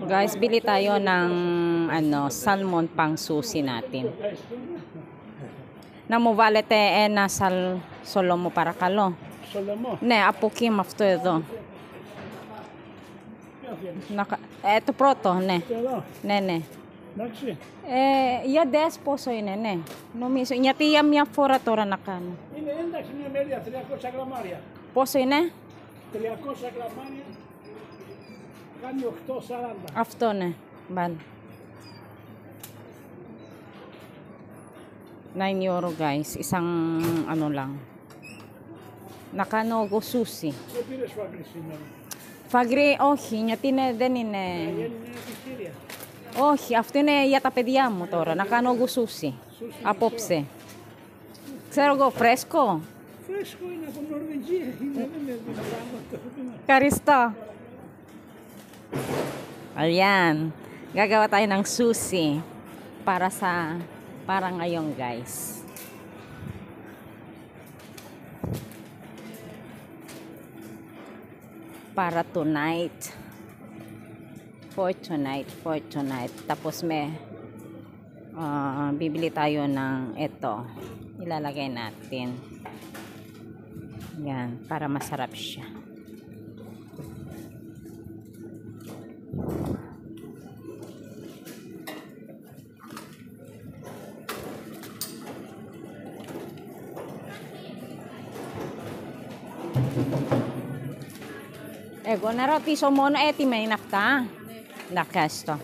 Guys, bili tayo ng salmon pang sushi natin. Namu valete na solomo para kalo. Solomo? Ne, apukim afto edo. Eto proto, ne. Ne. Εντάξει. Για δες πόσο είναι, ναι. Νομίζω, γιατί για μια φορά τώρα να κάνω. Είναι εντάξει μια μερίδα, 300 γραμμάρια. Πόσο είναι? 300 γραμμάρια κάνει 8,40. Αυτό, ναι. Μπαν. 9 euro guys. Isang ano lang. Nakano go sushi. Δεν πήρες φαγρί σήμερα? Φαγρί, όχι. Γιατί δεν είναι... Είναι επιστήρια. Όχι, αυτό είναι για τα παιδιά μου τώρα. Να κάνω εγώ σούσι. Απόψε. Ξέρω εγώ, φρέσκο. Φρέσκο είναι από Νορβηγία. Δεν είναι πράγματα. Ευχαριστώ. Ayan. Gagawa tayo ng sushi para ngayon, guys. Para tonight. For tonight. Tapos may bibili tayo ng ito. Ilalagay natin. Yan, para masarap siya. Ego na roti so mono eti may nakta. Nakasto.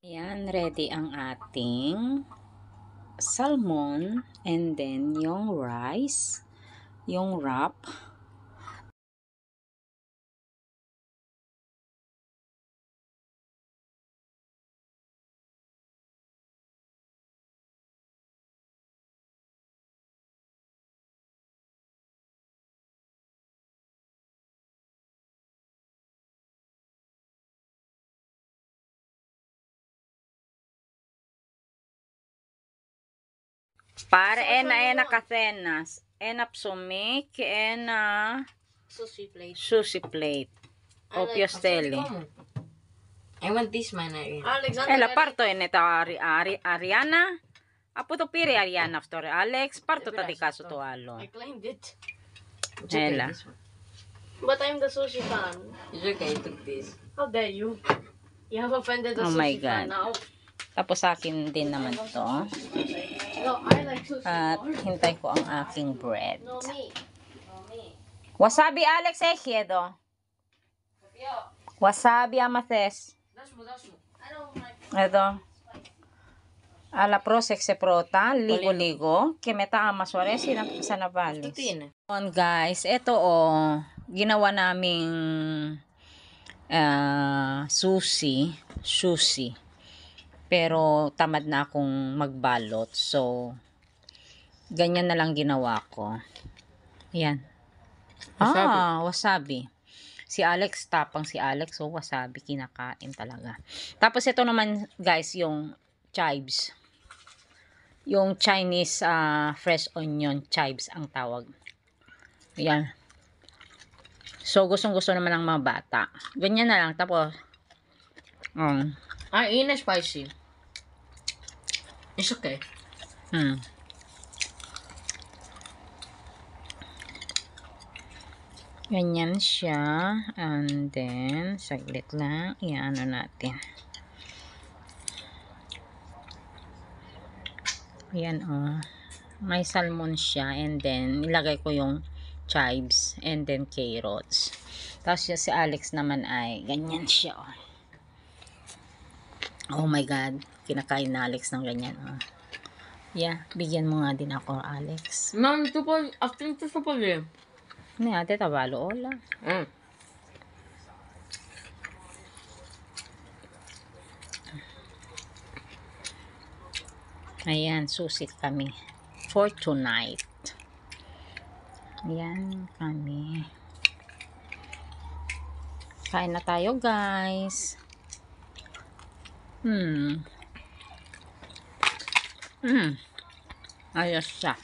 Ayan, ready ang ating salmon and then yung rice, yung wrap. Para ena cacenas, ena psumik, ena sushi plate. Opio steli. I want this man, Alexander. La parto en eta Ariana. Apo to pire Ariana after Alex. Parto ta di caso to alo. I claimed it. Ela. But I'm the sushi fan. It's okay, I took this. How dare you? You have offended the Oh my sushi fan God. now. Tapos sa akin din naman to. No, I like sushi At more. hintay ko ang aking bread. No, me. No, me. Wasabi Alex ejedo. Wasabi amates. I don't like Ito. Ala prosek se prota, ligo-ligo, que meta amasore sa navalis. On guys, ito ginawa naming sushi. Pero tamad na akong magbalot. So, ganyan na lang ginawa ko. Ayan. Wasabi. Si Alex, tapang si Alex. So, wasabi, kinakain talaga. Tapos, ito naman, guys, yung chives. Yung Chinese fresh onion chives ang tawag. Ayan. So, gustong-gusto naman ng mga bata. Ganyan na lang. Tapos, in spicy. It's okay. Ganyan siya. And then, saglit lang. Iano natin. Ayan may salmon siya. And then, ilagay ko yung chives. And then, carrots. Tapos si Alex naman ay ganyan siya. Oh my God. Kinakain na Alex ng ganyan. Yeah. Bigyan mo nga din ako, Alex. Ma'am, ito po, after ito po rin. Ni ate tabalo ola. Ayan, susit kami for tonight. Ayan kami. Kain na tayo, guys. Ayos siya.